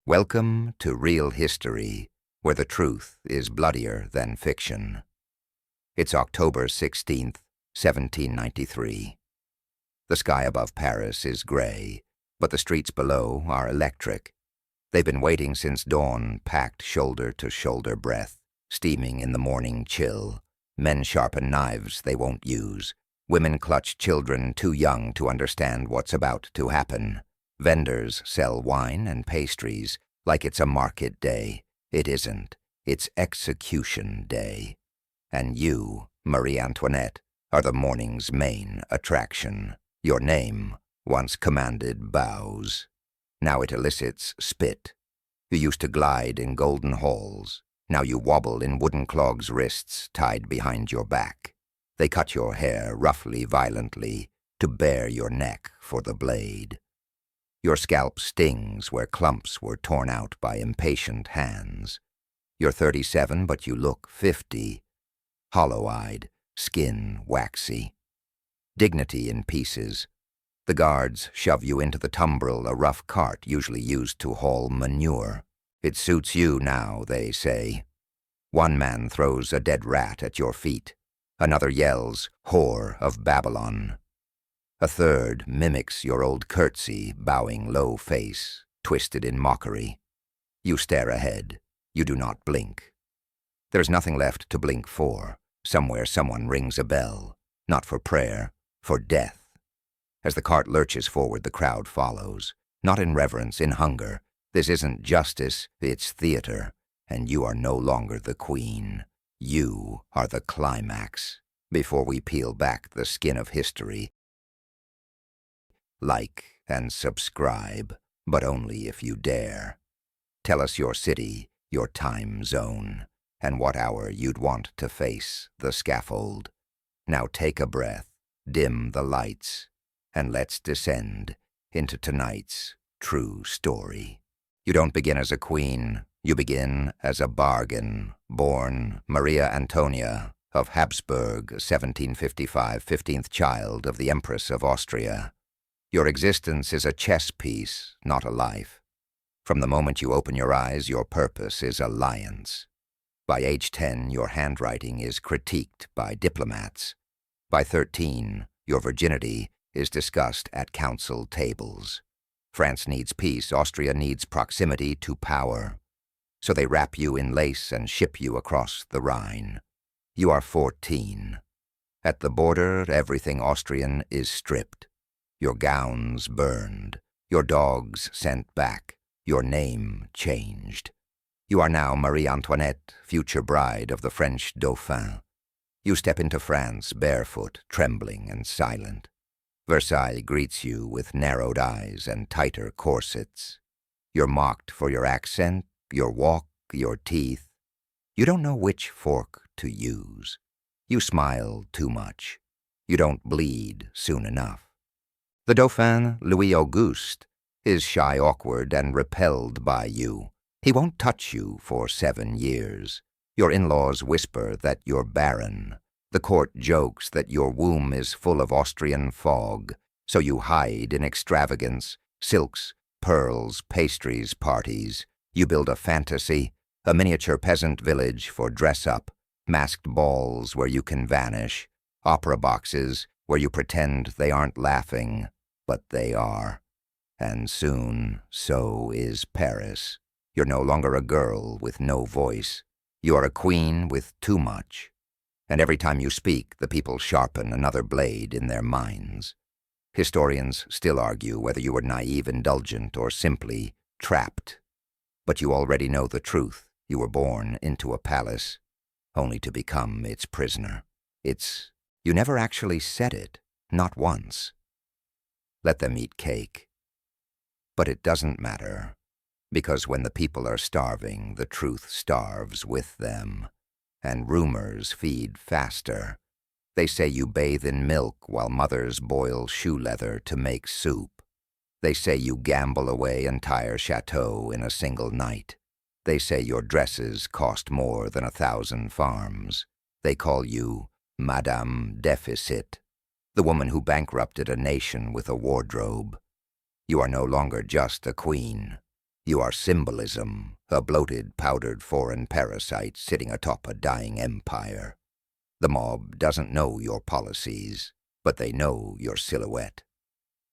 Welcome to real history, where the truth is bloodier than fiction. It's October 16th, 1793. The sky above Paris is gray, but the streets below are electric. They've been waiting since dawn, packed shoulder to shoulder breath, steaming in the morning chill. Men sharpen knives they won't use. Women clutch children too young to understand what's about to happen. Vendors sell wine and pastries like it's a market day. It isn't. It's execution day. And you, Marie Antoinette, are the morning's main attraction. Your name once commanded bows. Now it elicits spit. You used to glide in golden halls. Now you wobble in wooden clogs' wrists tied behind your back. They cut your hair roughly, violently, to bare your neck for the blade. Your scalp stings where clumps were torn out by impatient hands. You're 37, but you look 50. Hollow-eyed, skin waxy. Dignity in pieces. The guards shove you into the tumbril, a rough cart usually used to haul manure. It suits you now, they say. One man throws a dead rat at your feet. Another yells, "Whore of Babylon." A third mimics your old curtsy, bowing low face, twisted in mockery. You stare ahead. You do not blink. There's nothing left to blink for. Somewhere someone rings a bell. Not for prayer, for death. As the cart lurches forward, the crowd follows. Not in reverence, in hunger. This isn't justice, it's theater. And you are no longer the queen. You are the climax. Before we peel back the skin of history, like and subscribe, but only if you dare. Tell us your city, your time zone, and what hour you'd want to face the scaffold. Now take a breath, dim the lights, and let's descend into tonight's true story. You don't begin as a queen, you begin as a bargain, born Maria Antonia of Habsburg, 1755, 15th child of the Empress of Austria. Your existence is a chess piece, not a life. From the moment you open your eyes, your purpose is alliance. By age 10, your handwriting is critiqued by diplomats. By 13, your virginity is discussed at council tables. France needs peace, Austria needs proximity to power. So they wrap you in lace and ship you across the Rhine. You are 14. At the border, everything Austrian is stripped. Your gowns burned, your dogs sent back, your name changed. You are now Marie Antoinette, future bride of the French Dauphin. You step into France barefoot, trembling and silent. Versailles greets you with narrowed eyes and tighter corsets. You're mocked for your accent, your walk, your teeth. You don't know which fork to use. You smile too much. You don't bleed soon enough. The Dauphin, Louis Auguste, is shy, awkward, and repelled by you. He won't touch you for 7 years. Your in-laws whisper that you're barren. The court jokes that your womb is full of Austrian fog, so you hide in extravagance, silks, pearls, pastries, parties. You build a fantasy, a miniature peasant village for dress-up, masked balls where you can vanish, opera boxes where you pretend they aren't laughing, but they are. And soon, so is Paris. You're no longer a girl with no voice. You are a queen with too much. And every time you speak, the people sharpen another blade in their minds. Historians still argue whether you were naive, indulgent, or simply trapped. But you already know the truth. You were born into a palace, only to become its prisoner. You never actually said it, not once. Let them eat cake. But it doesn't matter, because when the people are starving, the truth starves with them, and rumors feed faster. They say you bathe in milk while mothers boil shoe leather to make soup. They say you gamble away entire chateaux in a single night. They say your dresses cost more than 1,000 farms. They call you Madame Deficit, the woman who bankrupted a nation with a wardrobe. You are no longer just a queen. You are symbolism, a bloated, powdered foreign parasite sitting atop a dying empire. The mob doesn't know your policies, but they know your silhouette.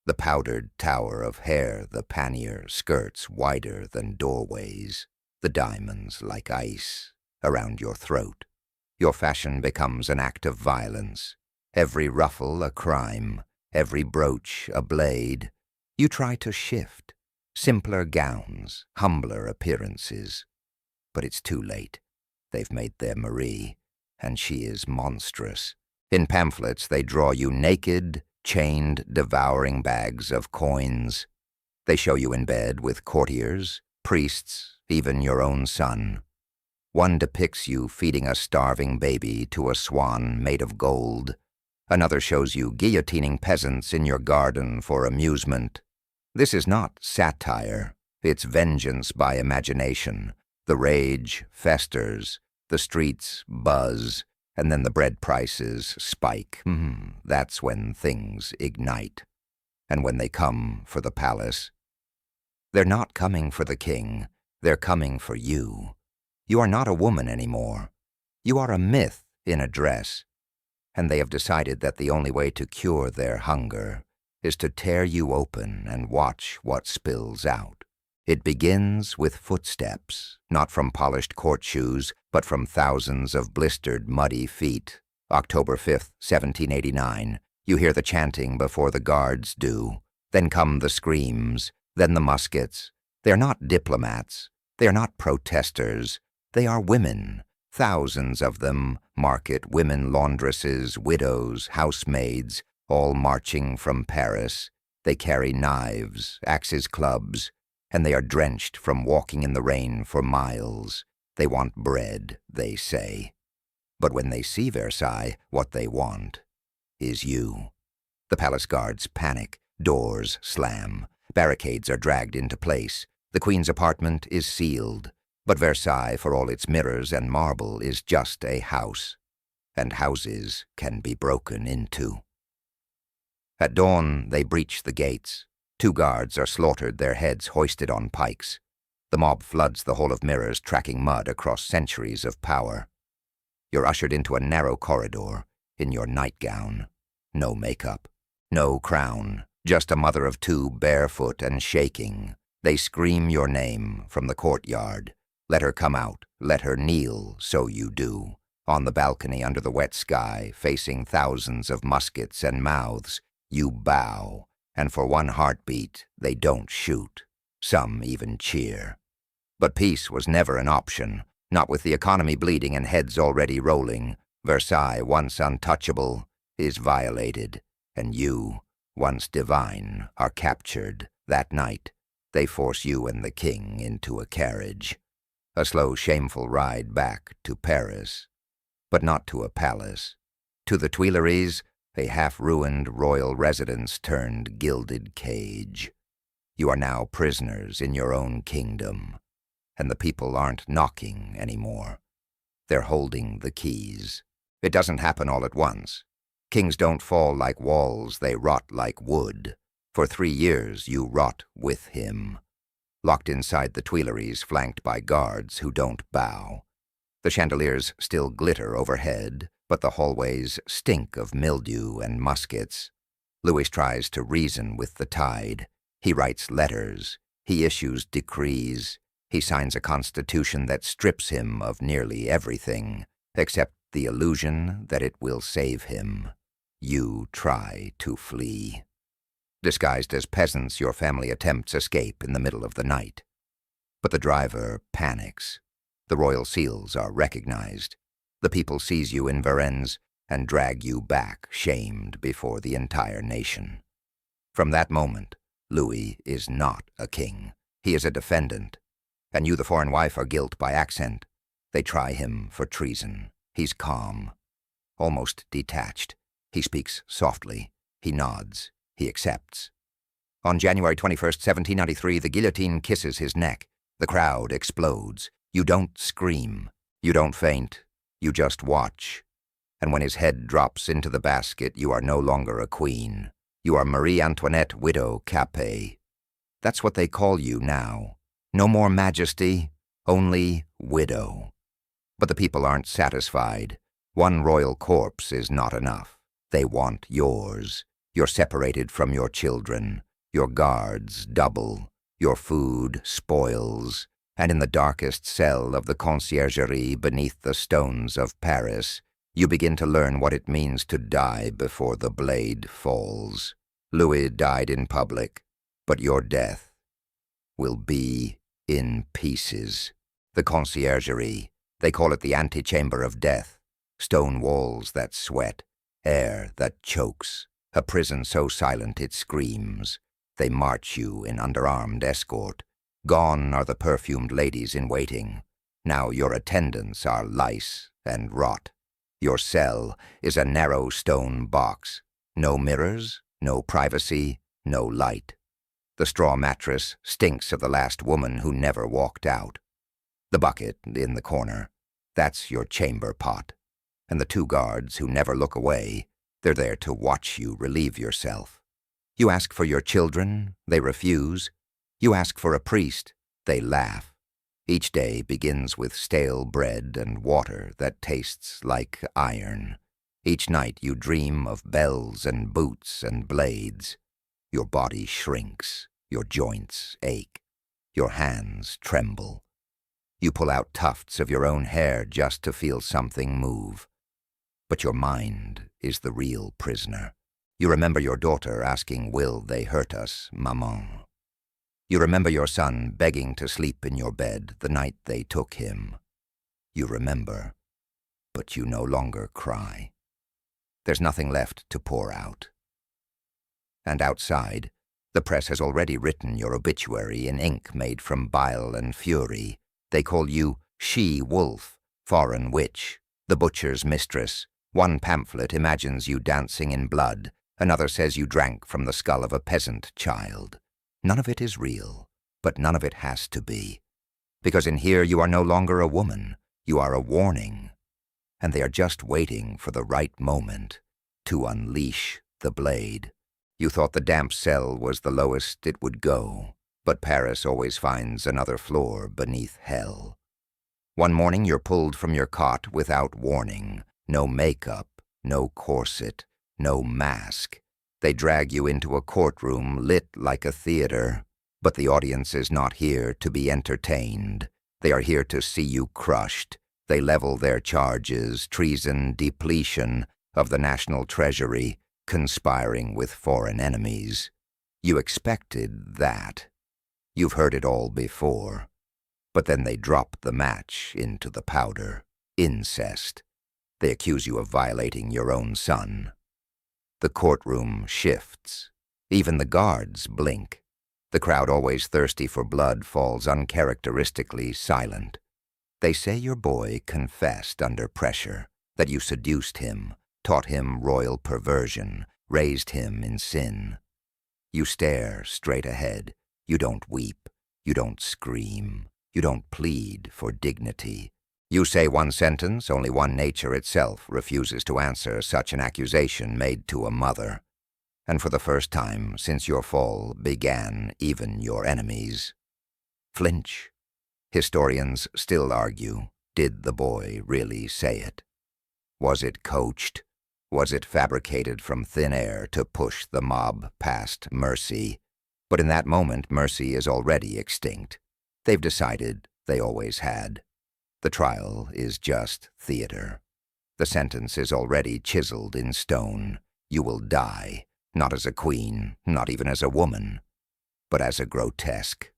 The powdered tower of hair, the pannier skirts wider than doorways, the diamonds like ice around your throat. Your fashion becomes an act of violence, every ruffle a crime, every brooch a blade. You try to shift, simpler gowns, humbler appearances. But it's too late. They've made their Marie, and she is monstrous. In pamphlets they draw you naked, chained, devouring bags of coins. They show you in bed with courtiers, priests, even your own son. One depicts you feeding a starving baby to a swan made of gold. Another shows you guillotining peasants in your garden for amusement. This is not satire, it's vengeance by imagination. The rage festers, the streets buzz, and then the bread prices spike. That's when things ignite. And when they come for the palace, they're not coming for the king, they're coming for you. You are not a woman anymore. You are a myth in a dress. And they have decided that the only way to cure their hunger is to tear you open and watch what spills out. It begins with footsteps, not from polished court shoes, but from thousands of blistered, muddy feet. October 5th, 1789. You hear the chanting before the guards do. Then come the screams, then the muskets. They are not diplomats. They are not protesters. They are women, thousands of them, market women laundresses, widows, housemaids, all marching from Paris. They carry knives, axes, clubs, and they are drenched from walking in the rain for miles. They want bread, they say. But when they see Versailles, what they want is you. The palace guards panic, doors slam, barricades are dragged into place. The Queen's apartment is sealed. But Versailles, for all its mirrors and marble, is just a house, and houses can be broken into. At dawn, they breach the gates. 2 guards are slaughtered, their heads hoisted on pikes. The mob floods the hall of mirrors, tracking mud across centuries of power. You're ushered into a narrow corridor, in your nightgown. No makeup, no crown, just a mother of 2 barefoot and shaking. They scream your name from the courtyard. Let her come out, let her kneel, so you do. On the balcony under the wet sky, facing thousands of muskets and mouths, you bow, and for 1 heartbeat, they don't shoot. Some even cheer. But peace was never an option, not with the economy bleeding and heads already rolling. Versailles, once untouchable, is violated, and you, once divine, are captured. That night, they force you and the king into a carriage. A slow, shameful ride back to Paris, but not to a palace. To the Tuileries, a half-ruined royal residence turned gilded cage. You are now prisoners in your own kingdom, and the people aren't knocking anymore. They're holding the keys. It doesn't happen all at once. Kings don't fall like walls, they rot like wood. For 3 years you rot with him. Locked inside the Tuileries, flanked by guards who don't bow. The chandeliers still glitter overhead, but the hallways stink of mildew and muskets. Louis tries to reason with the tide. He writes letters. He issues decrees. He signs a constitution that strips him of nearly everything, except the illusion that it will save him. You try to flee. Disguised as peasants, your family attempts escape in the middle of the night. But the driver panics. The royal seals are recognized. The people seize you in Varennes and drag you back, shamed before the entire nation. From that moment, Louis is not a king. He is a defendant. And you, the foreign wife, are guilt by accent. They try him for treason. He's calm, almost detached. He speaks softly. He nods. He accepts. On January 21st, 1793, the guillotine kisses his neck. The crowd explodes. You don't scream. You don't faint. You just watch. And when his head drops into the basket, you are no longer a queen. You are Marie Antoinette, widow Capet. That's what they call you now. No more majesty, only widow. But the people aren't satisfied. One royal corpse is not enough. They want yours. You're separated from your children, your guards double, your food spoils, and in the darkest cell of the conciergerie beneath the stones of Paris, you begin to learn what it means to die before the blade falls. Louis died in public, but your death will be in pieces. The conciergerie, they call it the antechamber of death. Stone walls that sweat, air that chokes, a prison so silent it screams. They march you in underarmed escort. Gone are the perfumed ladies in waiting. Now your attendants are lice and rot. Your cell is a narrow stone box. No mirrors, no privacy, no light. The straw mattress stinks of the last woman who never walked out. The bucket in the corner, that's your chamber pot. And the two guards who never look away, they're there to watch you relieve yourself. You ask for your children, they refuse. You ask for a priest, they laugh. Each day begins with stale bread and water that tastes like iron. Each night you dream of bells and boots and blades. Your body shrinks, your joints ache, your hands tremble. You pull out tufts of your own hair just to feel something move. But your mind is the real prisoner. You remember your daughter asking, "Will they hurt us, maman?" You remember your son begging to sleep in your bed the night they took him. You remember, but you no longer cry. There's nothing left to pour out. And outside, the press has already written your obituary in ink made from bile and fury. They call you she-wolf, foreign witch, the butcher's mistress. One pamphlet imagines you dancing in blood. Another says you drank from the skull of a peasant child. None of it is real, but none of it has to be. Because in here you are no longer a woman, you are a warning. And they are just waiting for the right moment to unleash the blade. You thought the damp cell was the lowest it would go, but Paris always finds another floor beneath hell. One morning you're pulled from your cot without warning. No makeup, no corset, no mask. They drag you into a courtroom lit like a theater, but the audience is not here to be entertained. They are here to see you crushed. They level their charges, treason, depletion of the national treasury, conspiring with foreign enemies. You expected that. You've heard it all before. But then they drop the match into the powder. Incest. They accuse you of violating your own son. The courtroom shifts. Even the guards blink. The crowd, always thirsty for blood, falls uncharacteristically silent. They say your boy confessed under pressure, that you seduced him, taught him royal perversion, raised him in sin. You stare straight ahead. You don't weep. You don't scream. You don't plead for dignity. You say one sentence, only one nature itself refuses to answer such an accusation made to a mother. And for the first time since your fall began, even your enemies flinch. Historians still argue, did the boy really say it? Was it coached? Was it fabricated from thin air to push the mob past mercy? But in that moment, mercy is already extinct. They've decided they always had. The trial is just theater. The sentence is already chiseled in stone. You will die, not as a queen, not even as a woman, but as a grotesque.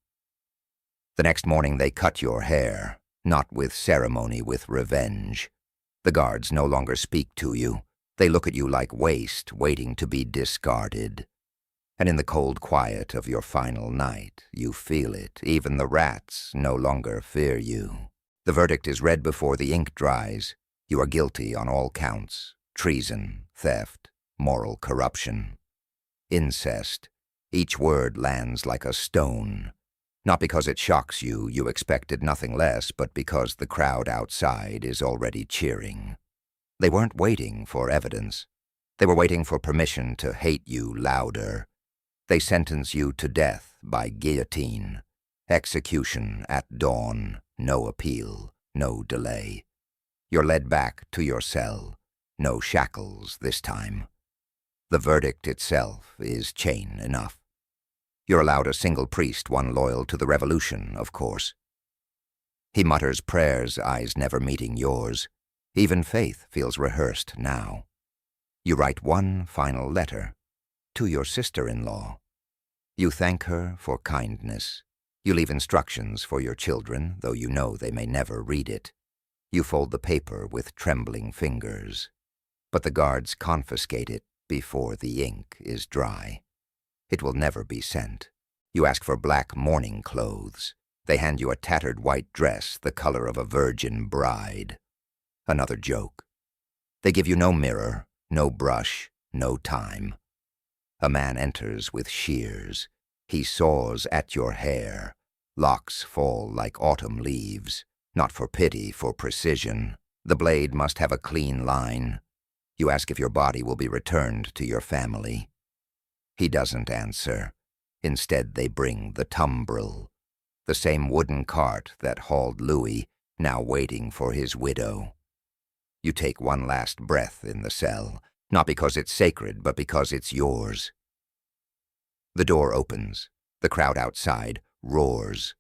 The next morning they cut your hair, not with ceremony, with revenge. The guards no longer speak to you. They look at you like waste waiting to be discarded. And in the cold quiet of your final night, you feel it. Even the rats no longer fear you. The verdict is read before the ink dries. You are guilty on all counts: treason, theft, moral corruption, incest. Each word lands like a stone. Not because it shocks you, you expected nothing less, but because the crowd outside is already cheering. They weren't waiting for evidence. They were waiting for permission to hate you louder. They sentence you to death by guillotine. Execution at dawn, no appeal, no delay. You're led back to your cell, no shackles this time. The verdict itself is chain enough. You're allowed a single priest, one loyal to the revolution, of course. He mutters prayers, eyes never meeting yours. Even faith feels rehearsed now. You write one final letter to your sister-in-law. You thank her for kindness. You leave instructions for your children, though you know they may never read it. You fold the paper with trembling fingers. But the guards confiscate it before the ink is dry. It will never be sent. You ask for black mourning clothes. They hand you a tattered white dress, the color of a virgin bride. Another joke. They give you no mirror, no brush, no time. A man enters with shears. He saws at your hair. Locks fall like autumn leaves. Not for pity, for precision. The blade must have a clean line. You ask if your body will be returned to your family. He doesn't answer. Instead, they bring the tumbril, the same wooden cart that hauled Louis, now waiting for his widow. You take one last breath in the cell, not because it's sacred, but because it's yours. The door opens. The crowd outside roars.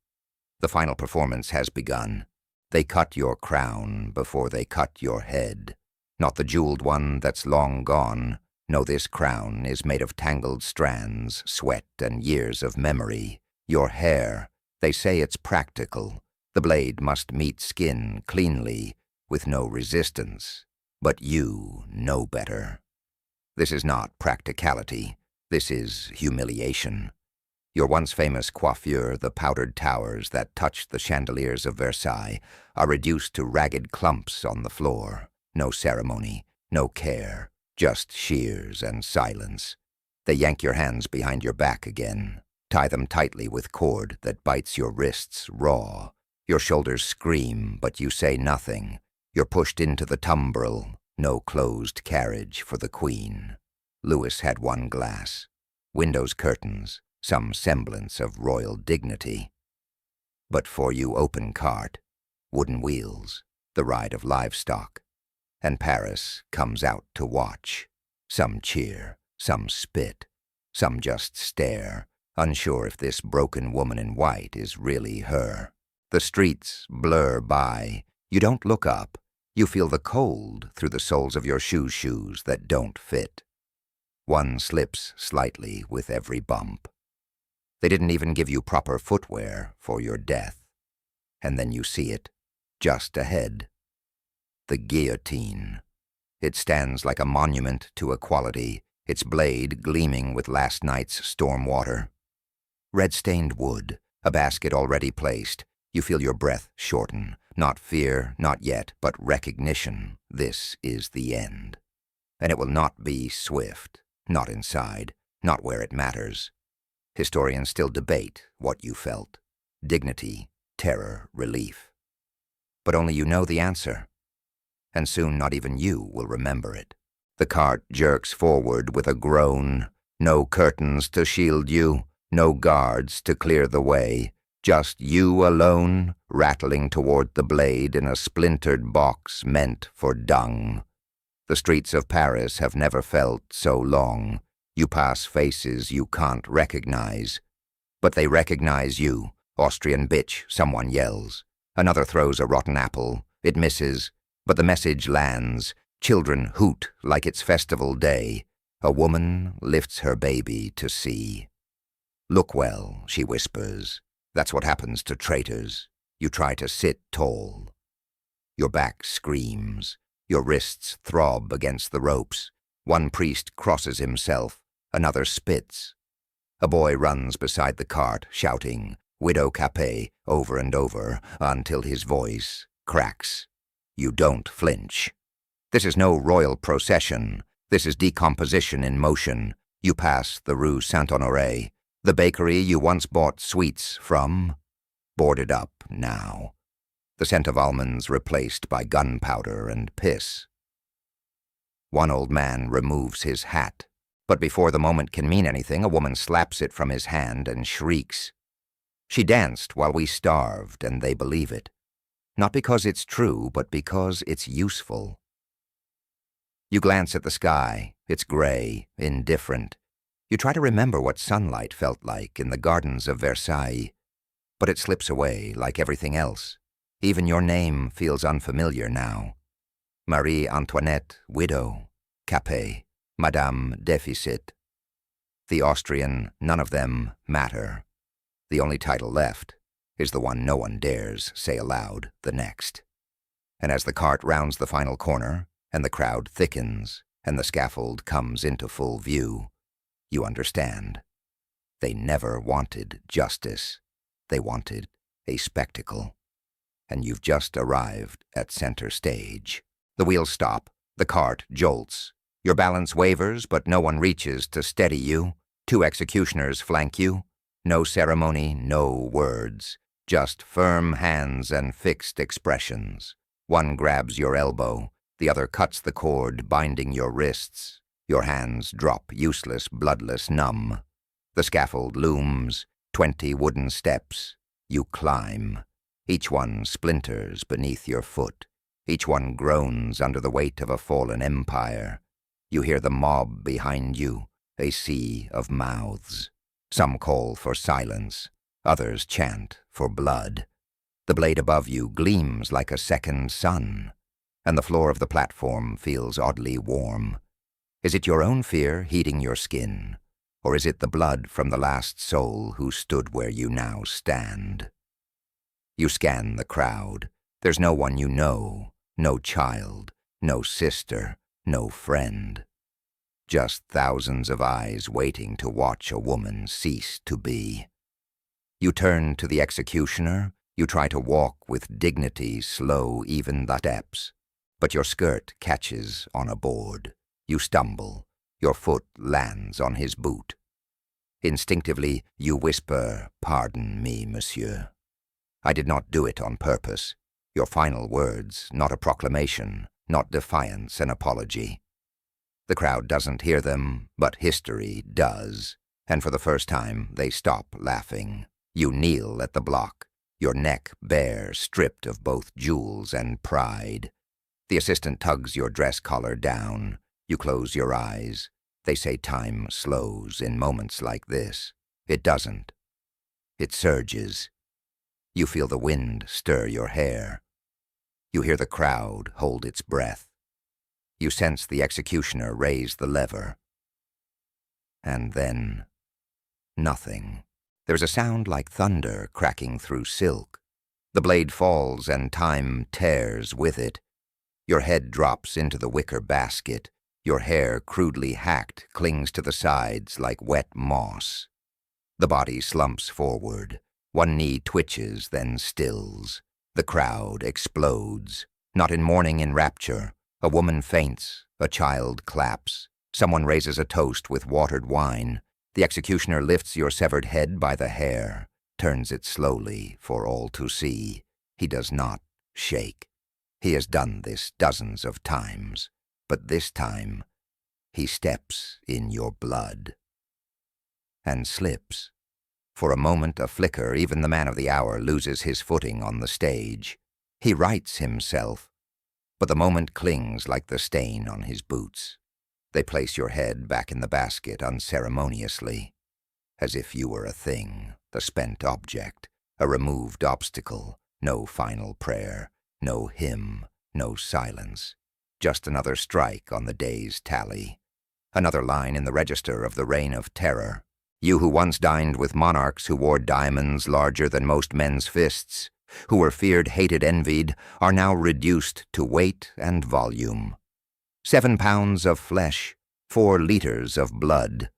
The final performance has begun. They cut your crown before they cut your head. Not the jeweled one that's long gone. No, this crown is made of tangled strands, sweat, and years of memory. Your hair, they say it's practical. The blade must meet skin cleanly, with no resistance. But you know better. This is not practicality. This is humiliation. Your once famous coiffure, the powdered towers that touched the chandeliers of Versailles, are reduced to ragged clumps on the floor. No ceremony, no care, just shears and silence. They yank your hands behind your back again, tie them tightly with cord that bites your wrists raw. Your shoulders scream, but you say nothing. You're pushed into the tumbril, no closed carriage for the Queen. Louis had one glass, windows curtains, some semblance of royal dignity. But for you open cart, wooden wheels, the ride of livestock, and Paris comes out to watch. Some cheer, some spit, some just stare, unsure if this broken woman in white is really her. The streets blur by. You don't look up. You feel the cold through the soles of your shoes that don't fit. One slips slightly with every bump. They didn't even give you proper footwear for your death. And then you see it, just ahead. The guillotine. It stands like a monument to equality, its blade gleaming with last night's storm water. Red-stained wood, a basket already placed. You feel your breath shorten. Not fear, not yet, but recognition. This is the end. And it will not be swift, not inside, not where it matters. Historians still debate what you felt. Dignity, terror, relief. But only you know the answer. And soon not even you will remember it. The cart jerks forward with a groan. No curtains to shield you, no guards to clear the way. Just you alone, rattling toward the blade in a splintered box meant for dung. The streets of Paris have never felt so long. You pass faces you can't recognize. But they recognize you. Austrian bitch, someone yells. Another throws a rotten apple. It misses, but the message lands. Children hoot like it's festival day. A woman lifts her baby to see. Look well, she whispers. That's what happens to traitors. You try to sit tall. Your back screams. Your wrists throb against the ropes. One priest crosses himself. Another spits. A boy runs beside the cart, shouting, "Widow Capet," over and over, until his voice cracks. You don't flinch. This is no royal procession. This is decomposition in motion. You pass the Rue Saint-Honoré, the bakery you once bought sweets from, boarded up now. The scent of almonds replaced by gunpowder and piss. One old man removes his hat, but before the moment can mean anything, a woman slaps it from his hand and shrieks. She danced while we starved, and they believe it. Not because it's true, but because it's useful. You glance at the sky. It's gray, indifferent. You try to remember what sunlight felt like in the gardens of Versailles, but it slips away like everything else. Even your name feels unfamiliar now. Marie Antoinette, widow, Capet, Madame Deficit. The Austrian, none of them matter. The only title left is the one no one dares say aloud the next. And as the cart rounds the final corner, and the crowd thickens, and the scaffold comes into full view, you understand. They never wanted justice. They wanted a spectacle. And you've just arrived at center stage. The wheels stop. The cart jolts. Your balance wavers, but no one reaches to steady you. 2 executioners flank you. No ceremony, no words. Just firm hands and fixed expressions. One grabs your elbow. The other cuts the cord, binding your wrists. Your hands drop, useless, bloodless, numb. The scaffold looms. 20 wooden steps. You climb. Each one splinters beneath your foot. Each one groans under the weight of a fallen empire. You hear the mob behind you, a sea of mouths. Some call for silence. Others chant for blood. The blade above you gleams like a second sun, and the floor of the platform feels oddly warm. Is it your own fear heating your skin, or is it the blood from the last soul who stood where you now stand? You scan the crowd. There's no one you know, no child, no sister, no friend. Just thousands of eyes waiting to watch a woman cease to be. You turn to the executioner. You try to walk with dignity, slow even the steps. But your skirt catches on a board. You stumble. Your foot lands on his boot. Instinctively, you whisper, "Pardon me, monsieur. I did not do it on purpose." Your final words, not a proclamation, not defiance, an apology. The crowd doesn't hear them, but history does, and for the first time they stop laughing. You kneel at the block, your neck bare, stripped of both jewels and pride. The assistant tugs your dress collar down. You close your eyes. They say time slows in moments like this. It doesn't. It surges. You feel the wind stir your hair. You hear the crowd hold its breath. You sense the executioner raise the lever. And then, nothing. There's a sound like thunder cracking through silk. The blade falls and time tears with it. Your head drops into the wicker basket. Your hair, crudely hacked, clings to the sides like wet moss. The body slumps forward. One knee twitches, then stills. The crowd explodes. Not in mourning, in rapture. A woman faints. A child claps. Someone raises a toast with watered wine. The executioner lifts your severed head by the hair, turns it slowly for all to see. He does not shake. He has done this dozens of times, but this time he steps in your blood and slips. For a moment, a flicker, even the man of the hour loses his footing on the stage. He rights himself, but the moment clings like the stain on his boots. They place your head back in the basket unceremoniously, as if you were a thing, the spent object, a removed obstacle, no final prayer, no hymn, no silence, just another strike on the day's tally, another line in the register of the reign of terror. You who once dined with monarchs who wore diamonds larger than most men's fists, who were feared, hated, envied, are now reduced to weight and volume. 7 pounds of flesh, 4 liters of blood.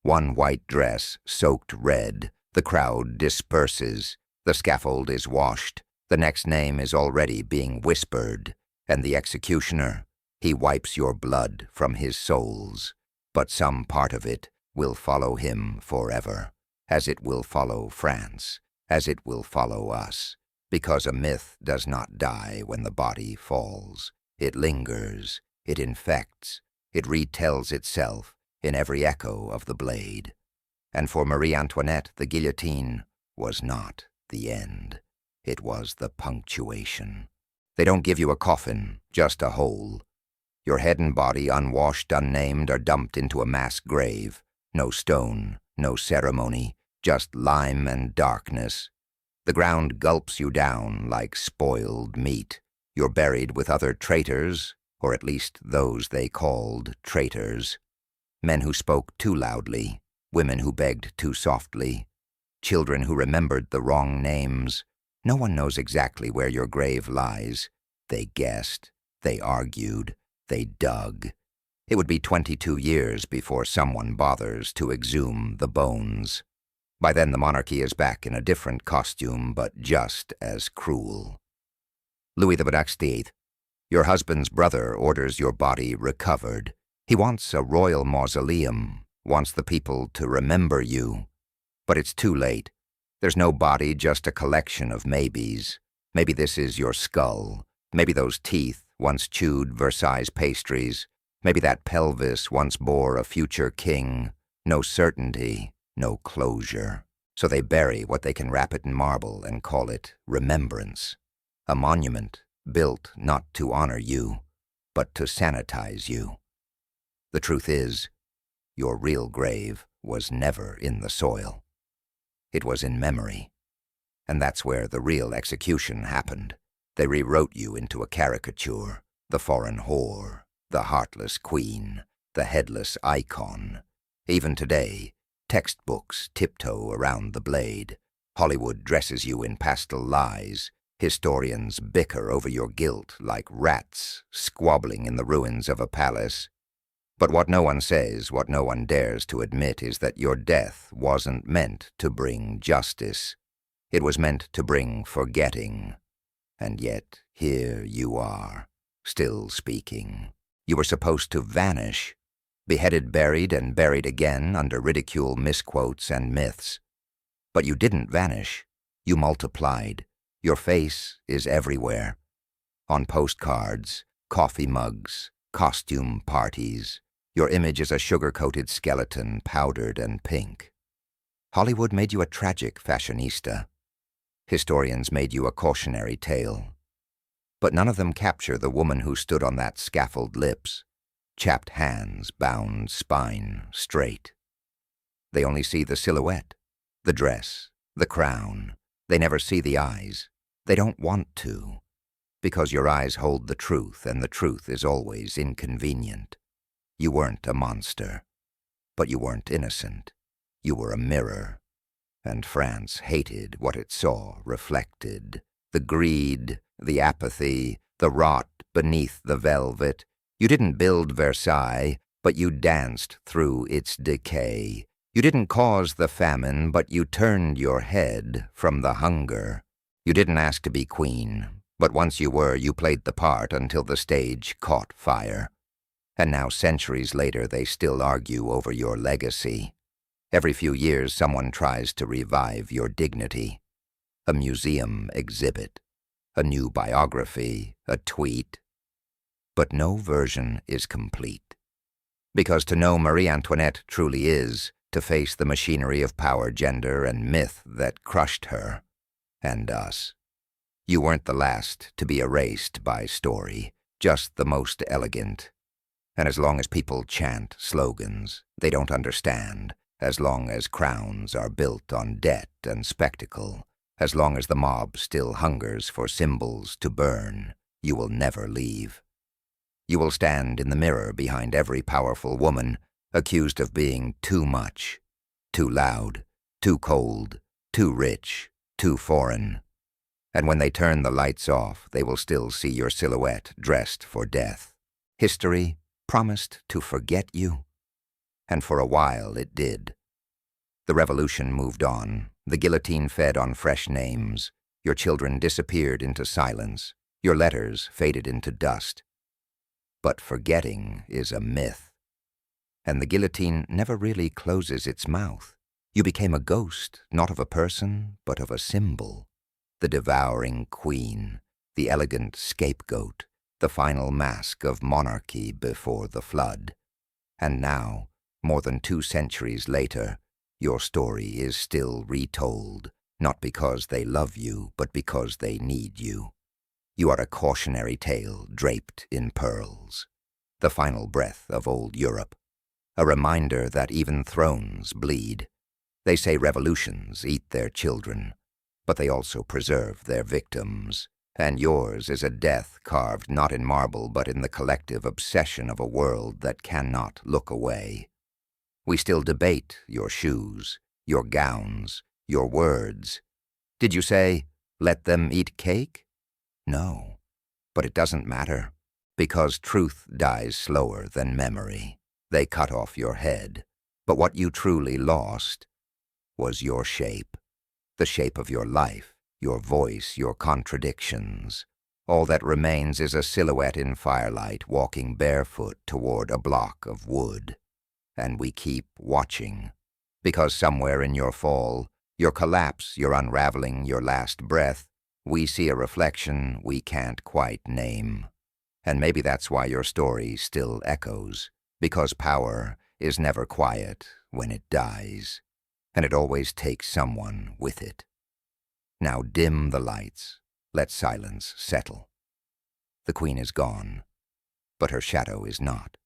One white dress soaked red. The crowd disperses. The scaffold is washed. The next name is already being whispered. And the executioner, he wipes your blood from his soles. But some part of it will follow him forever, as it will follow France, as it will follow us, because a myth does not die when the body falls. It lingers, it infects, it retells itself in every echo of the blade. And for Marie Antoinette, the guillotine was not the end. It was the punctuation. They don't give you a coffin, just a hole. Your head and body, unwashed, unnamed, are dumped into a mass grave. No stone, no ceremony, just lime and darkness. The ground gulps you down like spoiled meat. You're buried with other traitors, or at least those they called traitors. Men who spoke too loudly, women who begged too softly, children who remembered the wrong names. No one knows exactly where your grave lies. They guessed, they argued, they dug. It would be 22 years before someone bothers to exhume the bones. By then the monarchy is back in a different costume, but just as cruel. Louis XVIII, your husband's brother, orders your body recovered. He wants a royal mausoleum, wants the people to remember you. But it's too late. There's no body, just a collection of maybes. Maybe this is your skull. Maybe those teeth once chewed Versailles pastries. Maybe that pelvis once bore a future king. No certainty, no closure. So they bury what they can wrap it in marble and call it remembrance. A monument built not to honor you, but to sanitize you. The truth is, your real grave was never in the soil. It was in memory. And that's where the real execution happened. They rewrote you into a caricature, the foreign whore, the heartless queen, the headless icon. Even today, textbooks tiptoe around the blade. Hollywood dresses you in pastel lies. Historians bicker over your guilt like rats squabbling in the ruins of a palace. But what no one says, what no one dares to admit, is that your death wasn't meant to bring justice. It was meant to bring forgetting. And yet, here you are, still speaking. You were supposed to vanish, beheaded, buried, and buried again under ridicule, misquotes, and myths. But you didn't vanish. You multiplied. Your face is everywhere. On postcards, coffee mugs, costume parties. Your image is a sugar-coated skeleton, powdered and pink. Hollywood made you a tragic fashionista. Historians made you a cautionary tale. But none of them capture the woman who stood on that scaffold, lips, chapped hands, bound spine, straight. They only see the silhouette, the dress, the crown. They never see the eyes. They don't want to, because your eyes hold the truth, and the truth is always inconvenient. You weren't a monster, but you weren't innocent. You were a mirror, and France hated what it saw reflected. The greed, the apathy, the rot beneath the velvet. You didn't build Versailles, but you danced through its decay. You didn't cause the famine, but you turned your head from the hunger. You didn't ask to be queen, but once you were, you played the part until the stage caught fire. And now, centuries later, they still argue over your legacy. Every few years, someone tries to revive your dignity. A museum exhibit, a new biography, a tweet. But no version is complete. Because to know Marie Antoinette truly is to face the machinery of power, gender, and myth that crushed her and us. You weren't the last to be erased by story, just the most elegant. And as long as people chant slogans they don't understand, as long as crowns are built on debt and spectacle, as long as the mob still hungers for symbols to burn, you will never leave. You will stand in the mirror behind every powerful woman accused of being too much, too loud, too cold, too rich, too foreign. And when they turn the lights off, they will still see your silhouette dressed for death. History promised to forget you, and for a while it did. The revolution moved on. The guillotine fed on fresh names. Your children disappeared into silence. Your letters faded into dust. But forgetting is a myth. And the guillotine never really closes its mouth. You became a ghost, not of a person, but of a symbol. The devouring queen, the elegant scapegoat, the final mask of monarchy before the flood. And now, more than 2 centuries later, your story is still retold, not because they love you, but because they need you. You are a cautionary tale draped in pearls, the final breath of old Europe, a reminder that even thrones bleed. They say revolutions eat their children, but they also preserve their victims, and yours is a death carved not in marble but in the collective obsession of a world that cannot look away. We still debate your shoes, your gowns, your words. Did you say, let them eat cake? No, but it doesn't matter, because truth dies slower than memory. They cut off your head, but what you truly lost was your shape, the shape of your life, your voice, your contradictions. All that remains is a silhouette in firelight walking barefoot toward a block of wood. And we keep watching, because somewhere in your fall, your collapse, your unraveling, your last breath, we see a reflection we can't quite name. And maybe that's why your story still echoes, because power is never quiet when it dies, and it always takes someone with it. Now dim the lights, let silence settle. The queen is gone, but her shadow is not.